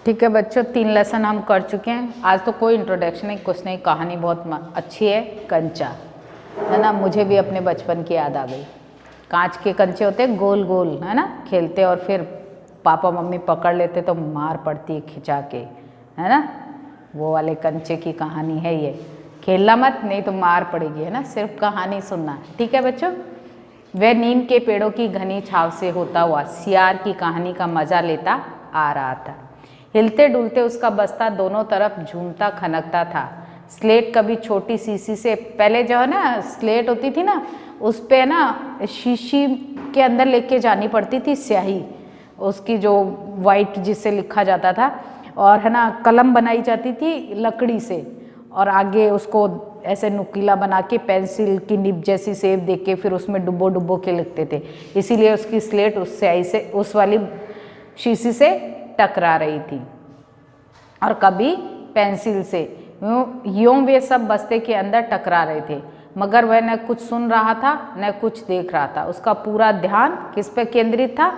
ठीक है बच्चों, 3 लेसन हम कर चुके हैं। आज तो कोई इंट्रोडक्शन नहीं, कुछ नहीं, कहानी बहुत अच्छी है। कंचा है ना, मुझे भी अपने बचपन की याद आ गई। कांच के कंचे होते हैं गोल गोल, है ना, खेलते और फिर पापा मम्मी पकड़ लेते तो मार पड़ती है खिंचा के, है ना। वो वाले कंचे की कहानी है ये। खेलना मत, नहीं तो मार पड़ेगी, है ना, सिर्फ कहानी सुनना। ठीक है बच्चों। वह नीम के पेड़ों की घनी छाव से होता हुआ सियार की कहानी का मजा लेता आ रहा था। हिलते डुलते उसका बस्ता दोनों तरफ झूमता खनकता था। स्लेट कभी छोटी शीशी से, पहले जो है ना स्लेट होती थी ना, उस पे ना शीशी के अंदर लेके जानी पड़ती थी स्याही, उसकी जो वाइट जिससे लिखा जाता था, और है ना कलम बनाई जाती थी लकड़ी से, और आगे उसको ऐसे नुकीला बना के पेंसिल की निब जैसी शेप दे के फिर उसमें डुबो डुबो के लिखते थे। इसीलिए उसकी स्लेट उस स्याही से, उस वाली शीशी से टकरा रही थी, और कभी पेंसिल से। यूं वे सब बस्ते के अंदर टकरा रहे थे, मगर वह न कुछ सुन रहा था न कुछ देख रहा था। उसका पूरा ध्यान किस पर केंद्रित था?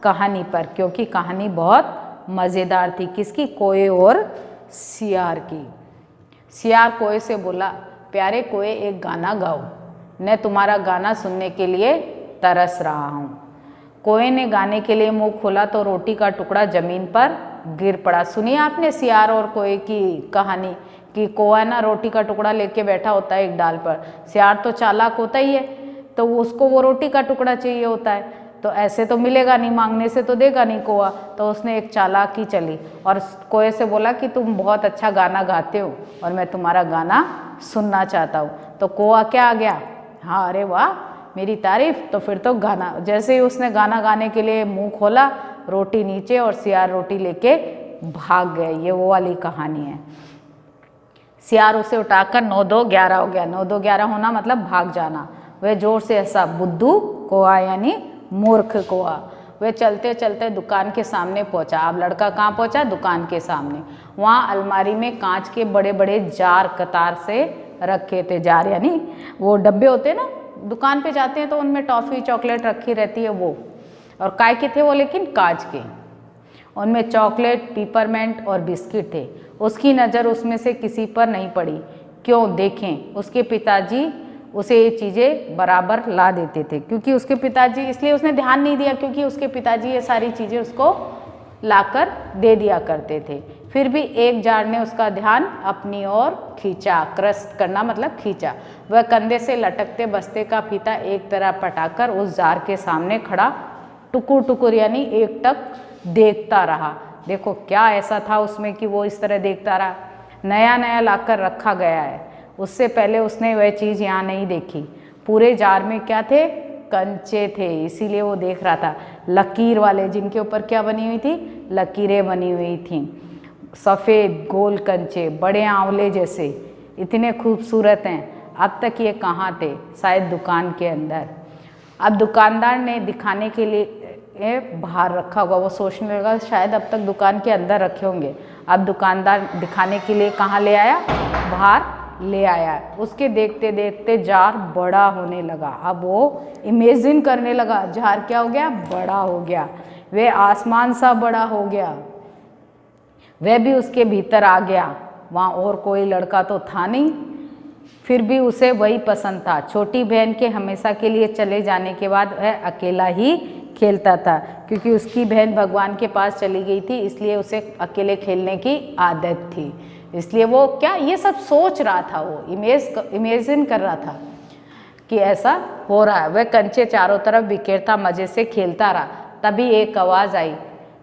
कहानी पर, क्योंकि कहानी बहुत मज़ेदार थी। किसकी? कोए और सियार की। सियार कोए से बोला, प्यारे कोए एक गाना गाओ, मैं तुम्हारा गाना सुनने के लिए तरस रहा हूँ। कोए ने गाने के लिए मुंह खोला तो रोटी का टुकड़ा जमीन पर गिर पड़ा। सुनिए आपने सियार और कोए की कहानी कि कोआ ना रोटी का टुकड़ा लेके बैठा होता है एक डाल पर। सियार तो चालाक होता ही है, तो उसको वो रोटी का टुकड़ा चाहिए होता है, तो ऐसे तो मिलेगा नहीं, मांगने से तो देगा नहीं कोआ। तो उसने एक चालाकी चली और कोए से बोला कि तुम बहुत अच्छा गाना गाते हो और मैं तुम्हारा गाना सुनना चाहता हूँ। तो कोआ क्या आ गया, हाँ अरे वाह मेरी तारीफ, तो फिर तो गाना। जैसे ही उसने गाना गाने के लिए मुंह खोला, रोटी नीचे और सियार रोटी लेके भाग गए। ये वो वाली कहानी है। सियार उसे उठाकर 9-2-11 हो गया। 9-2-11 होना मतलब भाग जाना। वह जोर से हंसा, बुद्धू कोआ यानी मूर्ख कोआ। वह चलते चलते दुकान के सामने पहुंचा। अब लड़का कहाँ पहुंचा? दुकान के सामने। वहाँ अलमारी में कांच के बड़े बड़े जार कतार से रखे थे। जार यानी वो डब्बे होते हैं ना, दुकान पे जाते हैं तो उनमें टॉफ़ी चॉकलेट रखी रहती है वो, और काय के थे वो, लेकिन कांच के। उनमें चॉकलेट, पीपरमेंट और बिस्किट थे। उसकी नज़र उसमें से किसी पर नहीं पड़ी। क्यों? देखें, उसके पिताजी उसे ये चीज़ें बराबर ला देते थे, क्योंकि उसके पिताजी, इसलिए उसने ध्यान नहीं दिया क्योंकि उसके पिताजी ये सारी चीज़ें उसको लाकर दे दिया करते थे। फिर भी एक जार ने उसका ध्यान अपनी ओर खींचा। क्रस्ट करना मतलब खींचा। वह कंधे से लटकते बस्ते का फीता एक तरफ पटाकर उस जार के सामने खड़ा टुकुर टुकुर यानी एकटक देखता रहा। देखो क्या ऐसा था उसमें कि वो इस तरह देखता रहा। नया नया लाकर रखा गया है, उससे पहले उसने वह चीज़ यहाँ नहीं देखी। पूरे जार में क्या थे? कंचे थे, इसीलिए वो देख रहा था। लकीर वाले, जिनके ऊपर क्या बनी हुई थी? लकीरें बनी हुई थीं। सफ़ेद गोल कंचे, बड़े आंवले जैसे, इतने खूबसूरत हैं। अब तक ये कहाँ थे? शायद दुकान के अंदर। अब दुकानदार ने दिखाने के लिए बाहर रखा होगा। वो सोचने लगा शायद अब तक दुकान के अंदर रखे होंगे। अब दुकानदार दिखाने के लिए कहाँ ले आया? बाहर ले आया। उसके देखते देखते जार बड़ा होने लगा। अब वो इमेजिन करने लगा, जार क्या हो गया? बड़ा हो गया। वह आसमान सा बड़ा हो गया। वह भी उसके भीतर आ गया। वहाँ और कोई लड़का तो था नहीं, फिर भी उसे वही पसंद था। छोटी बहन के हमेशा के लिए चले जाने के बाद वह अकेला ही खेलता था, क्योंकि उसकी बहन भगवान के पास चली गई थी, इसलिए उसे अकेले खेलने की आदत थी। इसलिए वो क्या ये सब सोच रहा था, वो इमेजिन कर रहा था कि ऐसा हो रहा है। वह कंचे चारों तरफ बिखेरता मज़े से खेलता रहा। तभी एक आवाज़ आई,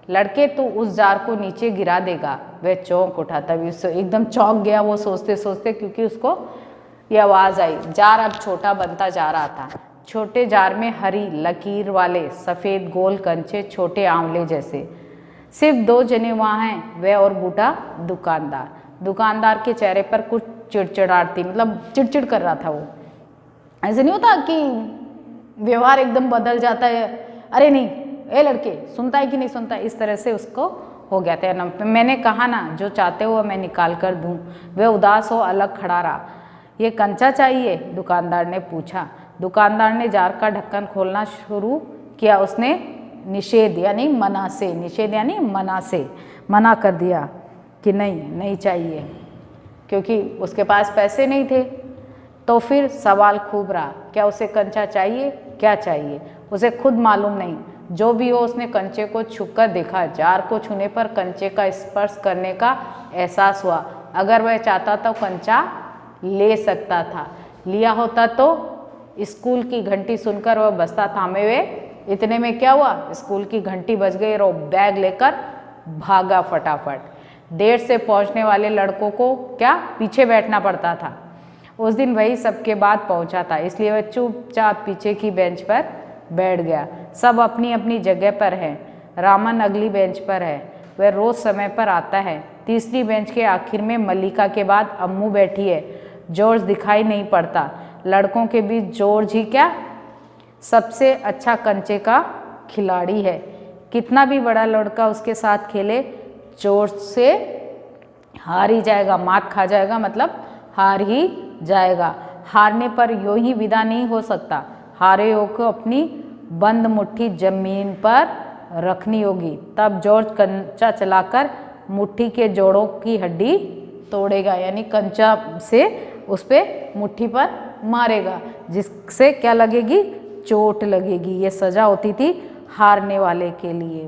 लड़के तू उस जार को नीचे गिरा देगा। वह चौंक उठा, तभी उससे एकदम चौंक गया वो सोचते सोचते, क्योंकि उसको ये आवाज़ आई। जार अब छोटा बनता जा रहा था। छोटे जार में हरी लकीर वाले सफ़ेद गोल कंचे, छोटे आंवले जैसे। सिर्फ 2 जने वहाँ हैं, वह और बूढ़ा दुकानदार। दुकानदार के चेहरे पर कुछ चिड़चिड़ाहट थी, मतलब चिड़चिड़ कर रहा था वो। ऐसे नहीं होता कि व्यवहार एकदम बदल जाता है, अरे नहीं ए लड़के सुनता है कि नहीं सुनता, इस तरह से उसको हो गया था ना। मैंने कहा ना जो चाहते हो मैं निकाल कर दूँ। वह उदास हो अलग खड़ा रहा। ये कंचा चाहिए? दुकानदार ने पूछा। दुकानदार ने जार का ढक्कन खोलना शुरू किया। उसने निषेध यानी मना से, निषेध यानी मना से, मना कर दिया कि नहीं चाहिए, क्योंकि उसके पास पैसे नहीं थे। तो फिर सवाल खूब रहा, क्या उसे कंचा चाहिए, क्या चाहिए, उसे खुद मालूम नहीं। जो भी हो, उसने कंचे को छूकर देखा। जार को छूने पर कंचे का स्पर्श करने का एहसास हुआ। अगर वह चाहता तो कंचा ले सकता था। लिया होता तो स्कूल की घंटी सुनकर वह बस्ता थामे हुए। इतने में क्या हुआ, स्कूल की घंटी बज गई और वो बैग लेकर भागा फटाफट। देर से पहुंचने वाले लड़कों को क्या पीछे बैठना पड़ता था। उस दिन वही सबके बाद पहुंचा था, इसलिए वह चुपचाप पीछे की बेंच पर बैठ गया। सब अपनी अपनी जगह पर है। रामन अगली बेंच पर है, वह रोज समय पर आता है। तीसरी बेंच के आखिर में मल्लिका के बाद अम्मू बैठी है। जॉर्ज दिखाई नहीं पड़ता। लड़कों के बीच जॉर्ज ही क्या सबसे अच्छा कंचे का खिलाड़ी है। कितना भी बड़ा लड़का उसके साथ खेले, जॉर्ज से हार ही जाएगा, मात खा जाएगा, मतलब हार ही जाएगा। हारने पर यूं ही विदा नहीं हो सकता। हारे हो को अपनी बंद मुट्ठी जमीन पर रखनी होगी, तब जॉर्ज कंचा चलाकर मुट्ठी के जोड़ों की हड्डी तोड़ेगा, यानी कंचा से उस पे मुट्ठी पर मारेगा, जिससे क्या लगेगी, चोट लगेगी। ये सजा होती थी हारने वाले के लिए।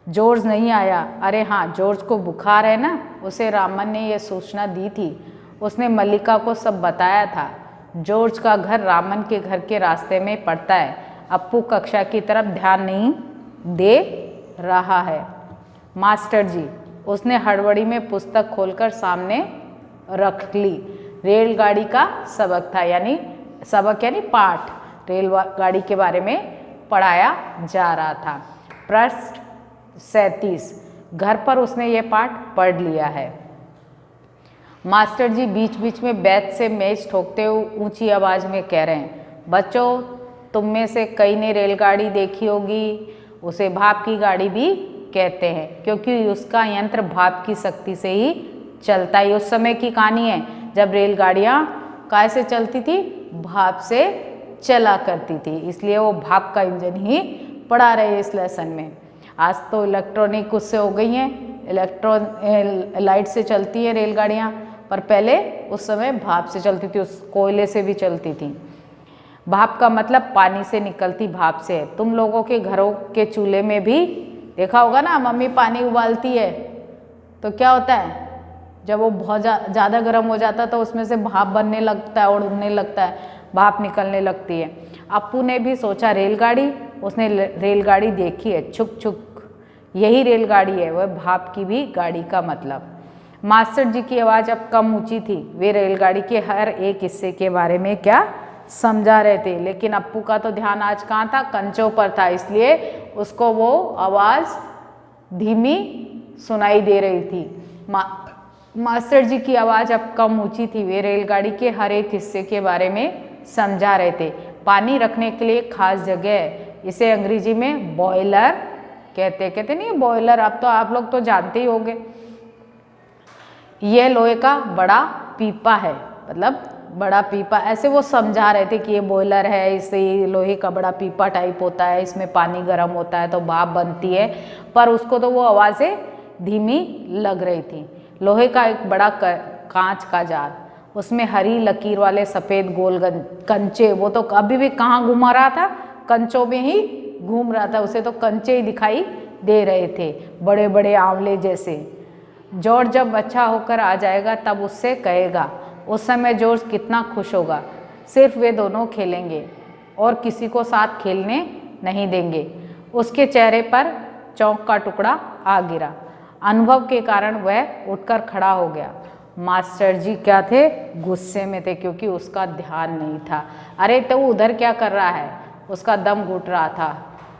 जॉर्ज नहीं आया। अरे हाँ, जॉर्ज को बुखार है ना, उसे रामन ने यह सूचना दी थी। उसने मल्लिका को सब बताया था। जॉर्ज का घर रामन के घर के रास्ते में पड़ता है। अप्पू कक्षा की तरफ ध्यान नहीं दे रहा है। मास्टर जी, उसने हड़बड़ी में पुस्तक खोलकर सामने रख ली। रेलगाड़ी का सबक था, यानी सबक यानी पाठ, रेलगाड़ी के बारे में पढ़ाया जा रहा था। पृष्ठ 37। घर पर उसने ये पाठ पढ़ लिया है। मास्टर जी बीच बीच में बैच से मेज ठोकते हुए ऊंची आवाज में कह रहे हैं, बच्चों, तुम में से कई ने रेलगाड़ी देखी होगी। उसे भाप की गाड़ी भी कहते हैं, क्योंकि उसका यंत्र भाप की शक्ति से ही चलता है। उस समय की कहानी है जब रेलगाड़ियाँ कैसे चलती थी, भाप से चला करती थी, इसलिए वो भाप का इंजन ही पढ़ा रहे इस लेसन में। आज तो इलेक्ट्रॉनिक उससे हो गई हैं, लाइट से चलती है रेलगाड़ियाँ, पर पहले उस समय भाप से चलती थी, उस कोयले से भी चलती थी। भाप का मतलब पानी से निकलती भाप से है। तुम लोगों के घरों के चूल्हे में भी देखा होगा ना, मम्मी पानी उबालती है तो क्या होता है, जब वो बहुत ज़्यादा गर्म हो जाता है तो उसमें से भाप बनने लगता है और उड़ने लगता है, भाप निकलने लगती है। अप्पू ने भी सोचा रेलगाड़ी, उसने रेलगाड़ी देखी है, छुक छुक, यही रेलगाड़ी है, वह भाप की भी गाड़ी का मतलब। मास्टर जी की आवाज़ अब कम ऊंची थी। वे रेलगाड़ी के हर एक हिस्से के बारे में क्या समझा रहे थे, लेकिन अप्पू का तो ध्यान आज कहाँ था, कंचों पर था, इसलिए उसको वो आवाज़ धीमी सुनाई दे रही थी। मास्टर जी की आवाज़ अब कम ऊंची थी। वे रेलगाड़ी के हर एक हिस्से के बारे में समझा रहे थे। पानी रखने के लिए खास जगह है, इसे अंग्रेजी में बॉयलर कहते नहीं बॉयलर, अब तो आप लोग तो जानते ही होंगे। यह लोहे का बड़ा पीपा है, मतलब बड़ा पीपा, ऐसे वो समझा रहे थे कि ये बॉयलर है, इससे लोहे का बड़ा पीपा टाइप होता है, इसमें पानी गर्म होता है तो भाप बनती है, पर उसको तो वो आवाज़ें धीमी लग रही थी। लोहे का एक बड़ा कांच का जार, उसमें हरी लकीर वाले सफ़ेद गोल कंचे, वो तो अभी भी कहाँ घुमा रहा था, कंचों में ही घूम रहा था, उसे तो कंचे ही दिखाई दे रहे थे, बड़े बड़े आंवले जैसे। जॉर्ज जब अच्छा होकर आ जाएगा तब उससे कहेगा, उस समय जॉर्ज कितना खुश होगा। सिर्फ वे दोनों खेलेंगे और किसी को साथ खेलने नहीं देंगे। उसके चेहरे पर चौंक का टुकड़ा आ गिरा। अनुभव के कारण वह उठकर खड़ा हो गया। मास्टर जी क्या थे, गुस्से में थे, क्योंकि उसका ध्यान नहीं था। अरे तो उधर क्या कर रहा है, उसका दम घुट रहा था।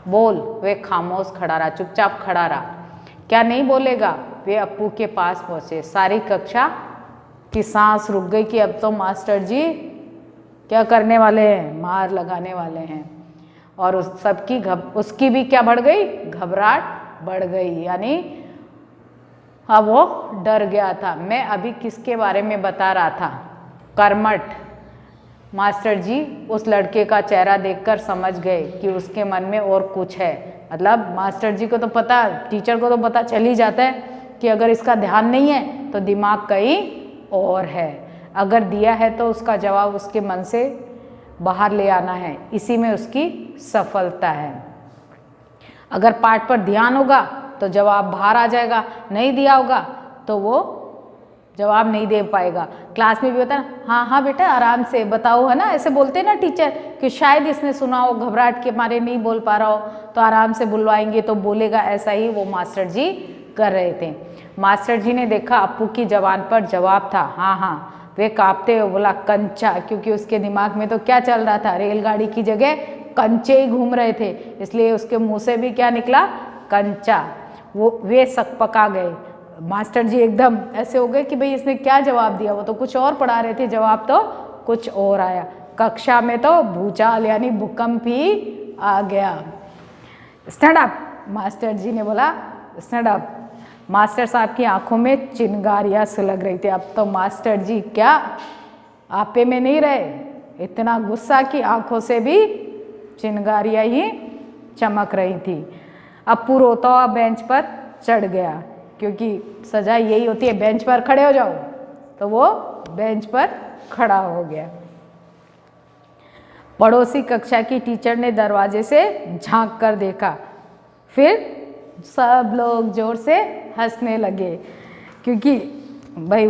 बोल, वे खामोश खड़ा रहा, चुपचाप खड़ा रहा। क्या नहीं बोलेगा। वे अप्पू के पास पहुँचे। सारी कक्षा की सांस रुक गई कि अब तो मास्टर जी क्या करने वाले हैं, मार लगाने वाले हैं। और उस सबकी उसकी भी क्या बढ़ गई, घबराहट बढ़ गई, यानी अब वो डर गया था। मैं अभी किसके बारे में बता रहा था, कर्मठ। मास्टर जी उस लड़के का चेहरा देखकर समझ गए कि उसके मन में और कुछ है। मतलब मास्टर जी को तो पता, टीचर को तो पता चल ही जाता है कि अगर इसका ध्यान नहीं है तो दिमाग कहीं और है, अगर दिया है तो उसका जवाब उसके मन से बाहर ले आना है, इसी में उसकी सफलता है। अगर पाठ पर ध्यान होगा तो जवाब बाहर आ जाएगा, नहीं दिया होगा तो वो जवाब नहीं दे पाएगा। क्लास में भी होता है ना, हाँ हाँ बेटा आराम से बताओ, है ना, ऐसे बोलते हैं ना टीचर कि शायद इसने सुना हो, घबराहट के मारे नहीं बोल पा रहा हो तो आराम से बुलवाएंगे तो बोलेगा। ऐसा ही वो मास्टर जी कर रहे थे। मास्टर जी ने देखा अप्पू की जबान पर जवाब था हाँ हाँ। वे कांपते हुए बोला कंचा, क्योंकि उसके दिमाग में तो क्या चल रहा था, रेलगाड़ी की जगह कंचे ही घूम रहे थे, इसलिए उसके मुंह से भी क्या निकला, कंचा। वे सकपका गए। मास्टर जी एकदम ऐसे हो गए कि भाई इसने क्या जवाब दिया, वो तो कुछ और पढ़ा रहे थे, जवाब तो कुछ और आया। कक्षा में तो भूचाल यानी भूकंप ही आ गया। स्टैंड अप, मास्टर जी ने बोला स्टैंड अप। मास्टर साहब की आंखों में चिंगारियां सुलग रही थी। अब तो मास्टर जी क्या आपे में नहीं रहे, इतना गुस्सा कि आंखों से भी चिंगारियां ही चमक रही थी। अप्पू रोता हुआ बेंच पर चढ़ गया, क्योंकि सजा यही होती है बेंच पर खड़े हो जाओ, तो वो बेंच पर खड़ा हो गया। पड़ोसी कक्षा की टीचर ने दरवाजे से झांक कर देखा, फिर सब लोग जोर से हंसने लगे, क्योंकि भाई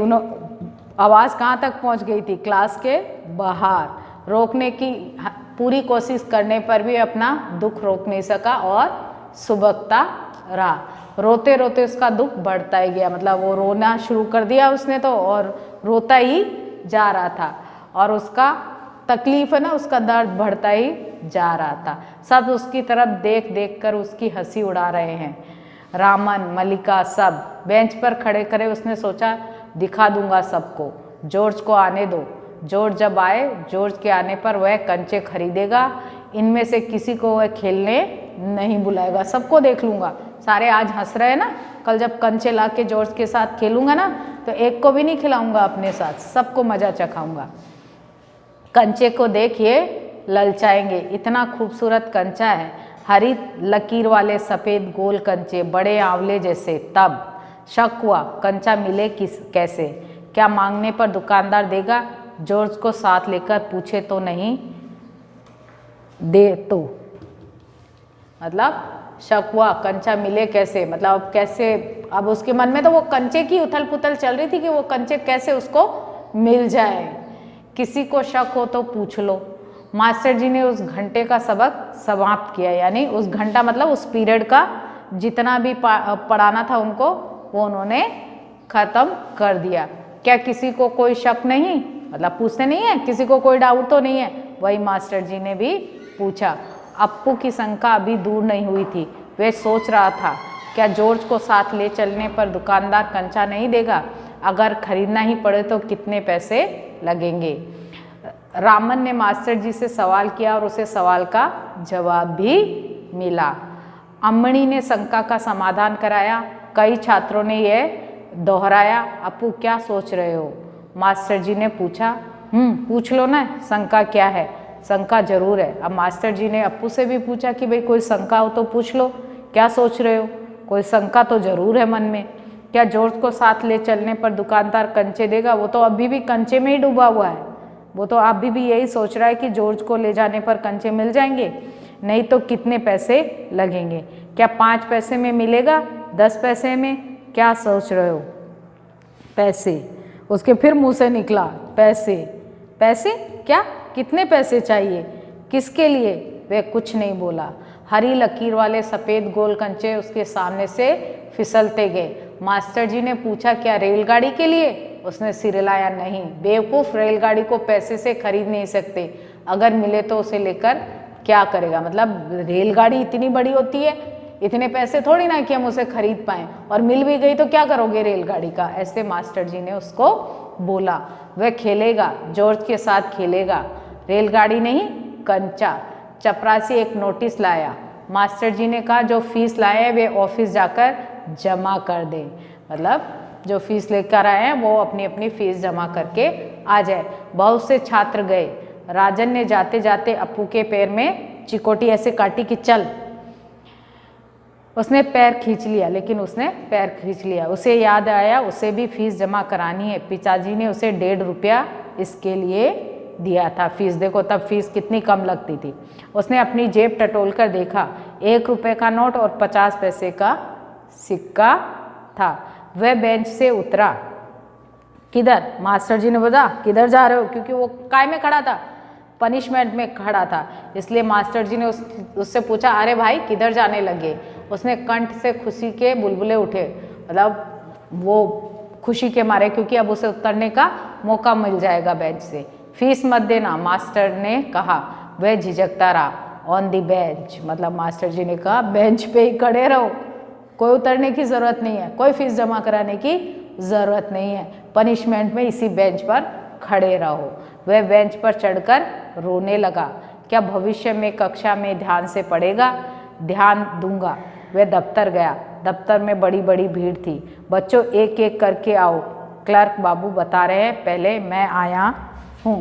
आवाज़ कहाँ तक पहुँच गई थी, क्लास के बाहर। रोकने की पूरी कोशिश करने पर भी अपना दुख रोक नहीं सका और सुबकता रहा। रोते रोते उसका दुख बढ़ता ही गया, मतलब वो रोना शुरू कर दिया उसने तो, और रोता ही जा रहा था, और उसका तकलीफ है ना, उसका दर्द बढ़ता ही जा रहा था। सब उसकी तरफ देख देख कर उसकी हंसी उड़ा रहे हैं। रामन, मलिका सब बेंच पर खड़े खड़े। उसने सोचा दिखा दूंगा सबको, जॉर्ज को आने दो, जॉर्ज जब आए, जॉर्ज के आने पर वह कंचे खरीदेगा, इनमें से किसी को वह खेलने नहीं बुलाएगा, सबको देख लूँगा। सारे आज हंस रहे हैं ना, कल जब कंचे ला के जॉर्ज के साथ खेलूँगा ना तो एक को भी नहीं खिलाऊंगा अपने साथ, सबको मज़ा चखाऊंगा। कंचे को देखिए ललचाएंगे, इतना खूबसूरत कंचा है, हरी लकीर वाले सफ़ेद गोल कंचे, बड़े आंवले जैसे। तब शक हुआ कंचा मिले कैसे, क्या मांगने पर दुकानदार देगा? जॉर्ज को साथ लेकर पूछे तो नहीं दे तो, मतलब शक हुआ कंचा मिले कैसे, मतलब कैसे। अब उसके मन में तो वो कंचे की उथल पुथल चल रही थी कि वो कंचे कैसे उसको मिल जाए। किसी को शक हो तो पूछ लो। मास्टर जी ने उस घंटे का सबक समाप्त किया, यानी उस घंटा मतलब उस पीरियड का जितना भी पढ़ाना था उनको, वो उन्होंने ख़त्म कर दिया। क्या किसी को कोई शक नहीं, मतलब पूछते नहीं है, किसी को कोई डाउट तो नहीं है? वही मास्टर जी ने भी पूछा। अप्पू की शंका अभी दूर नहीं हुई थी। वे सोच रहा था क्या जॉर्ज को साथ ले चलने पर दुकानदार कंचा नहीं देगा, अगर खरीदना ही पड़े तो कितने पैसे लगेंगे। रामन ने मास्टर जी से सवाल किया और उसे सवाल का जवाब भी मिला। अम्मणी ने शंका का समाधान कराया। कई छात्रों ने यह दोहराया। अप्पू क्या सोच रहे हो? मास्टर जी ने पूछा। पूछ लो ना, शंका क्या है? शंका जरूर है। अब मास्टर जी ने अप्पू से भी पूछा कि भाई कोई शंका हो तो पूछ लो, क्या सोच रहे हो? कोई शंका तो जरूर है मन में। क्या जॉर्ज को साथ ले चलने पर दुकानदार कंचे देगा? वो तो अभी भी कंचे में ही डूबा हुआ है, वो तो अभी भी यही सोच रहा है कि जॉर्ज को ले जाने पर कंचे मिल जाएंगे, नहीं तो कितने पैसे लगेंगे। क्या 5 पैसे में मिलेगा, 10 पैसे में? क्या सोच रहे हो? पैसे। उसके फिर मुंह से निकला पैसे। पैसे क्या? कितने पैसे चाहिए? किसके लिए? वह कुछ नहीं बोला। हरी लकीर वाले सफ़ेद गोल कंचे उसके सामने से फिसलते गए। मास्टर जी ने पूछा क्या रेलगाड़ी के लिए? उसने सिर हिलाया। नहीं बेवकूफ़, रेलगाड़ी को पैसे से खरीद नहीं सकते, अगर मिले तो उसे लेकर क्या करेगा? मतलब रेलगाड़ी इतनी बड़ी होती है, इतने पैसे थोड़ी ना कि हम उसे खरीद पाएँ, और मिल भी गई तो क्या करोगे रेलगाड़ी का? ऐसे मास्टर जी ने उसको बोला। वह खेलेगा, जॉर्ज के साथ खेलेगा, रेलगाड़ी नहीं कंचा। चपरासी एक नोटिस लाया। मास्टर जी ने कहा जो फीस लाए हैं वे ऑफिस जाकर जमा कर दें, मतलब जो फीस लेकर आए हैं वो अपनी अपनी फीस जमा करके आ जाए। बहुत से छात्र गए। राजन ने जाते जाते अप्पू के पैर में चिकोटी ऐसे काटी कि चल। उसने पैर खींच लिया, लेकिन उसने पैर खींच लिया। उसे याद आया उसे भी फीस जमा करानी है। पिताजी ने उसे 1.5 रुपया इसके लिए दिया था। फीस देखो, तब फीस कितनी कम लगती थी। उसने अपनी जेब टटोल कर देखा, 1 रुपये का नोट और 50 पैसे का सिक्का था। वह बेंच से उतरा। किधर? मास्टर जी ने बोला किधर जा रहे हो, क्योंकि वो काय में खड़ा था, पनिशमेंट में खड़ा था। इसलिए मास्टर जी ने उससे पूछा, अरे भाई किधर जाने लगे। उसने कंठ से खुशी के बुलबुले उठे, मतलब वो खुशी के मारे, क्योंकि अब उसे उतरने का मौका मिल जाएगा बेंच से। फीस मत देना, मास्टर ने कहा। वह झिझकता रहा। ऑन दी बेंच, मतलब मास्टर जी ने कहा बेंच पे ही खड़े रहो, कोई उतरने की ज़रूरत नहीं है, कोई फीस जमा कराने की ज़रूरत नहीं है, पनिशमेंट में इसी बेंच पर खड़े रहो। वह बेंच पर चढ़कर रोने लगा। क्या भविष्य में कक्षा में ध्यान से पढ़ेगा? ध्यान दूंगा। वह दफ्तर गया। दफ्तर में बड़ी बड़ी भीड़ थी। बच्चों एक एक करके आओ, क्लर्क बाबू बता रहे हैं, पहले मैं आया हूँ।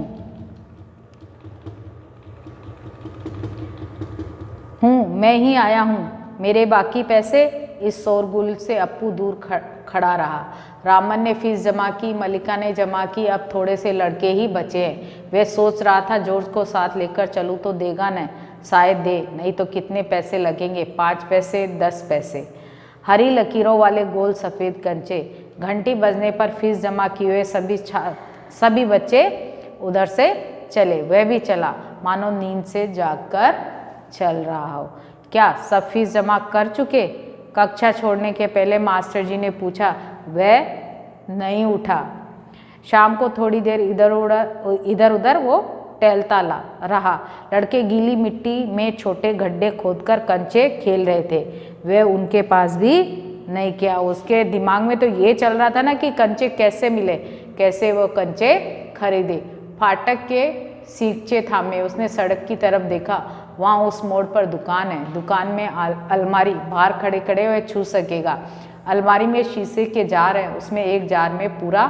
मैं ही आया हूँ। मेरे बाकी पैसे? इस शोरगुल से अप्पू दूर खड़ा रहा। रामन ने फीस जमा की, मल्लिका ने जमा की, अब थोड़े से लड़के ही बचे हैं। वह सोच रहा था जॉर्ज को साथ लेकर चलूँ तो देगा न, शायद दे, नहीं तो कितने पैसे लगेंगे, 5 पैसे 10 पैसे। हरी लकीरों वाले गोल सफ़ेद कंचे। घंटी बजने पर फीस जमा किए हुए सभी बच्चे उधर से चले। वह भी चला, मानो नींद से जागकर चल रहा हो। क्या सब फीस जमा कर चुके? कक्षा छोड़ने के पहले मास्टर जी ने पूछा। वह नहीं उठा। शाम को थोड़ी देर इधर उधर वो टहलता रहा। लड़के गीली मिट्टी में छोटे गड्ढे खोदकर कंचे खेल रहे थे। वह उनके पास भी नहीं किया। उसके दिमाग में तो ये चल रहा था ना कि कंचे कैसे मिले, कैसे वो कंचे खरीदे। फाटक के सीखचे थामे उसने सड़क की तरफ देखा। वहाँ उस मोड़ पर दुकान है। दुकान में अलमारी, बाहर खड़े खड़े वह छू सकेगा। अलमारी में शीशे के जार हैं, उसमें एक जार में पूरा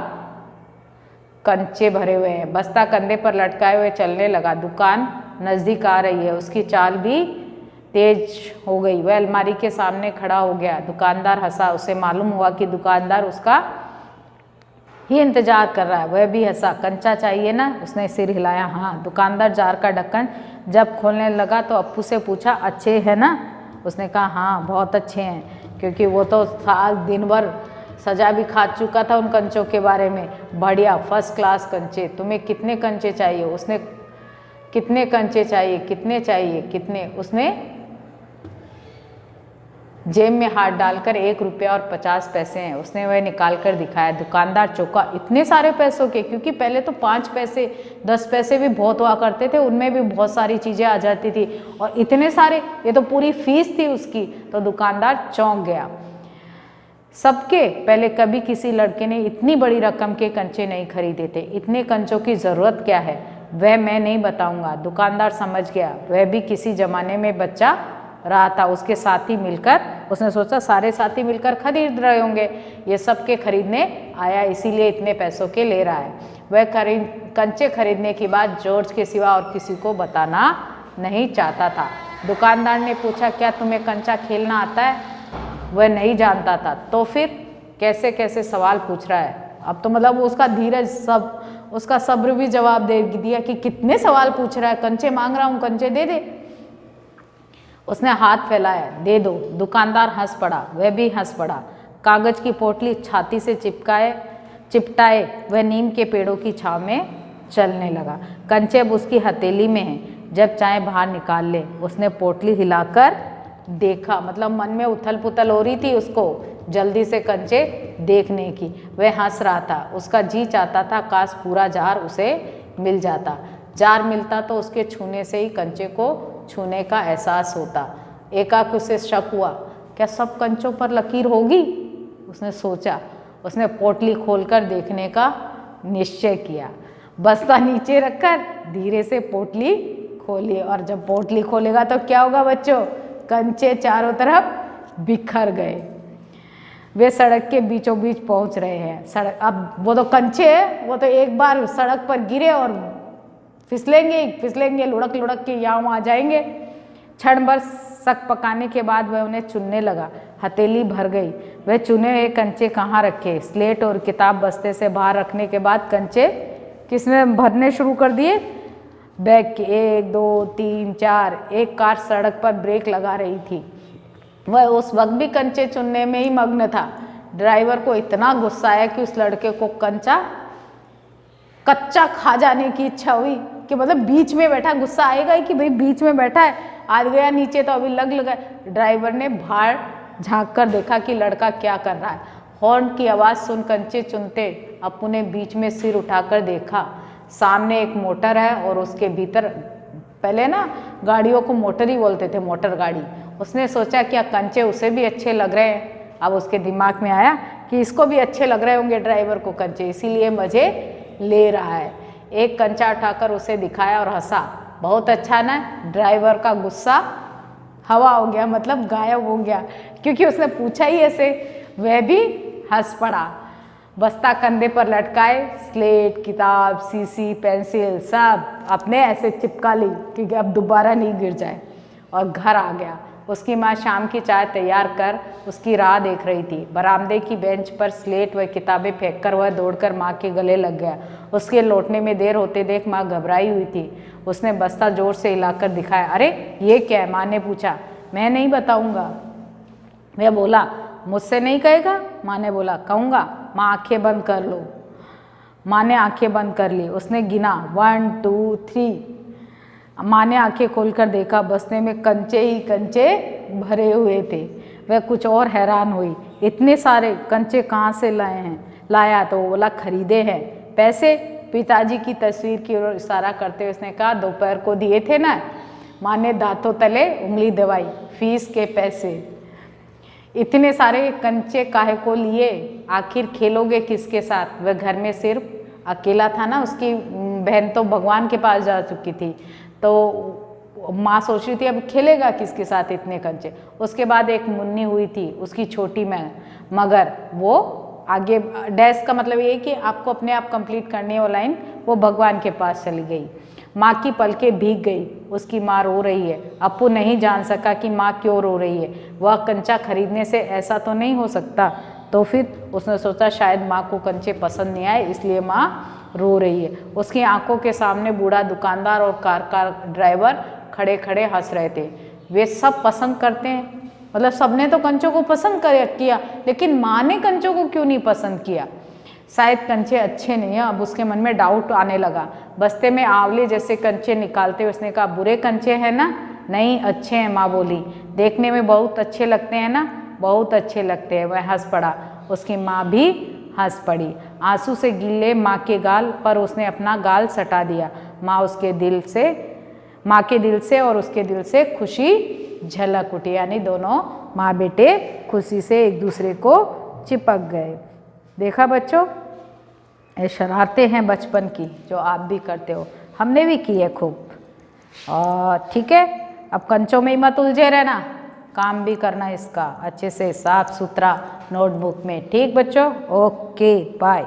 कंचे भरे हुए हैं। बस्ता कंधे पर लटकाए हुए चलने लगा। दुकान नज़दीक आ रही है, उसकी चाल भी तेज हो गई। वह अलमारी के सामने खड़ा हो गया। दुकानदार हंसा। उसे मालूम हुआ कि दुकानदार उसका ही इंतजार कर रहा है। वह भी हंसा। कंचा चाहिए ना? उसने सिर हिलाया। हाँ। दुकानदार जार का ढक्कन जब खोलने लगा तो अप्पू से पूछा, अच्छे हैं ना? उसने कहा हाँ बहुत अच्छे हैं, क्योंकि वो तो साल दिन भर सजा भी खा चुका था उन कंचों के बारे में। बढ़िया फर्स्ट क्लास कंचे। तुम्हें कितने कंचे चाहिए? उसने कितने कंचे चाहिए? कितने चाहिए? कितने? उसने जेब में हाथ डालकर 1 रुपया और 50 पैसे हैं, उसने वह निकाल कर दिखाया। दुकानदार चौंका। इतने सारे पैसों के? क्योंकि पहले तो 5 पैसे 10 पैसे भी बहुत हुआ करते थे, उनमें भी बहुत सारी चीज़ें आ जाती थी, और इतने सारे, ये तो पूरी फीस थी उसकी। तो दुकानदार चौंक गया। सबके पहले कभी किसी लड़के ने इतनी बड़ी रकम के कंचे नहीं खरीदे थे। इतने कंचों की ज़रूरत क्या है? वह मैं नहीं बताऊंगा। दुकानदार समझ गया। वह भी किसी ज़माने में बच्चा रहा था। उसके साथी मिलकर, उसने सोचा सारे साथी मिलकर खरीद रहे होंगे, ये सब के खरीदने आया, इसीलिए इतने पैसों के ले रहा है। वह कंचे खरीदने की बात जॉर्ज के सिवा और किसी को बताना नहीं चाहता था। दुकानदार ने पूछा, क्या तुम्हें कंचा खेलना आता है? वह नहीं जानता था। तो फिर कैसे कैसे सवाल पूछ रहा है। अब तो मतलब उसका धीरज, उसका सब्र भी जवाब दे दिया कि कितने सवाल पूछ रहा है, कंचे मांग रहा हूँ, कंचे दे दे। उसने हाथ फैलाया, दे दो। दुकानदार हंस पड़ा। वह भी हंस पड़ा। कागज की पोटली छाती से चिपटाए वह नीम के पेड़ों की छांव में चलने लगा। कंचे अब उसकी हथेली में हैं, जब चाहे बाहर निकाल ले। उसने पोटली हिलाकर देखा, मतलब मन में उथल पुथल हो रही थी उसको जल्दी से कंचे देखने की। वह हंस रहा था। उसका जी चाहता था काश पूरा जार उसे मिल जाता। जार मिलता तो उसके छूने से ही कंचे को छूने का एहसास होता। एकाएक उसे शक हुआ, क्या सब कंचों पर लकीर होगी? उसने सोचा। उसने पोटली खोलकर देखने का निश्चय किया। बस्ता नीचे रखकर धीरे से पोटली खोली, और जब पोटली खोलेगा तो क्या होगा बच्चों? कंचे चारों तरफ बिखर गए। वे सड़क के बीचों बीच पहुंच रहे हैं। सड़क, अब वो तो कंचे है, वो तो एक बार सड़क पर गिरे और फिसलेंगे, लुढ़क लुढ़क के यहाँ वहाँ जाएंगे। क्षण भर सक पकाने के बाद वह उन्हें चुनने लगा। हथेली भर गई। वह चुने हुए कंचे कहाँ रखे? स्लेट और किताब बस्ते से बाहर रखने के बाद कंचे किसने भरने शुरू कर दिए? बैग के। 1 2 3 4। एक कार सड़क पर ब्रेक लगा रही थी। वह उस वक्त भी कंचे चुनने में ही मग्न था। ड्राइवर को इतना गुस्सा आया कि उस लड़के को कंचा कच्चा खा जाने की इच्छा हुई। कि मतलब बीच में बैठा, गुस्सा आएगा ही कि भाई बीच में बैठा है, आज गया नीचे तो अभी लग लगा। ड्राइवर ने बाहर झांक कर देखा कि लड़का क्या कर रहा है। हॉर्न की आवाज़ सुन कंचे चुनते अप्पू ने बीच में सिर उठाकर देखा। सामने एक मोटर है और उसके भीतर, पहले ना गाड़ियों को मोटर ही बोलते थे, मोटर गाड़ी। उसने सोचा क्या कंचे उसे भी अच्छे लग रहे हैं। अब उसके दिमाग में आया कि इसको भी अच्छे लग रहे होंगे ड्राइवर को कंचे, इसीलिए मज़े ले रहा है। एक कंचा उठाकर उसे दिखाया और हंसा। बहुत अच्छा ना। ड्राइवर का गुस्सा हवा हो गया, मतलब गायब हो गया, क्योंकि उसने पूछा ही ऐसे। वह भी हंस पड़ा। बस्ता कंधे पर लटकाए, स्लेट, किताब, सीसी, पेंसिल सब अपने ऐसे चिपका ली कि अब दोबारा नहीं गिर जाए, और घर आ गया। उसकी माँ शाम की चाय तैयार कर उसकी राह देख रही थी। बरामदे की बेंच पर स्लेट व किताबें फेंककर वह दौड़कर माँ के गले लग गया। उसके लौटने में देर होते देख माँ घबराई हुई थी। उसने बस्ता जोर से हिलाकर दिखाया। अरे ये क्या है? माँ ने पूछा। मैं नहीं बताऊँगा। वह बोला। मुझसे नहीं कहेगा? माँ ने बोला। कहूँगा। माँ आंखें बंद कर लो। माँ ने आंखें बंद कर ली। उसने गिना 1 2 3। माँ ने आंखें खोलकर देखा, बस्ते में कंचे ही कंचे भरे हुए थे। वह कुछ और हैरान हुई। इतने सारे कंचे कहाँ से लाए हैं? लाया तो बोला खरीदे हैं। पैसे? पिताजी की तस्वीर की ओर इशारा करते हुए उसने कहा दोपहर को दिए थे ना। माँ ने दांतों तले उंगली दबाई। फीस के पैसे। इतने सारे कंचे काहे को लिए? आखिर खेलोगे किसके साथ? वह घर में सिर्फ अकेला था ना। उसकी बहन तो भगवान के पास जा चुकी थी, तो माँ सोच रही थी अब खेलेगा किसके साथ इतने कंचे। उसके बाद एक मुन्नी हुई थी, उसकी छोटी में, मगर वो आगे डैश का मतलब ये कि आपको अपने आप कंप्लीट करनी है वो लाइन, वो भगवान के पास चली गई। माँ की पलकें भीग गई। उसकी माँ रो रही है। अप्पू नहीं जान सका कि माँ क्यों रो रही है। वह कंचा खरीदने से ऐसा तो नहीं हो सकता। तो फिर उसने सोचा शायद माँ को कंचे पसंद नहीं आए, इसलिए माँ रो रही है। उसकी आंखों के सामने बूढ़ा दुकानदार और कार का ड्राइवर खड़े खड़े हंस रहे थे। वे सब पसंद करते हैं, मतलब सबने तो कंचों को पसंद किया, लेकिन माँ ने कंचों को क्यों नहीं पसंद किया? शायद कंचे अच्छे नहीं हैं। अब उसके मन में डाउट आने लगा। बस्ते में आंवले जैसे कंचे निकालते हुए उसने कहा बुरे कंचे हैं ना? नहीं, अच्छे हैं, माँ बोली। देखने में बहुत अच्छे लगते हैं ना? बहुत अच्छे लगते हैं। वह हंस पड़ा। उसकी माँ भी हंस पड़ी। आंसू से गीले माँ के गाल पर उसने अपना गाल सटा दिया। माँ के दिल से और उसके दिल से खुशी झलक उठी, यानी दोनों माँ बेटे खुशी से एक दूसरे को चिपक गए। देखा बच्चों, ये शरारतें हैं बचपन की जो आप भी करते हो, हमने भी की है खूब। और ठीक है, अब कंचों में ही मत उलझे रहना, काम भी करना इसका अच्छे से साफ सुथरा नोटबुक में। ठीक बच्चों, ओके बाय।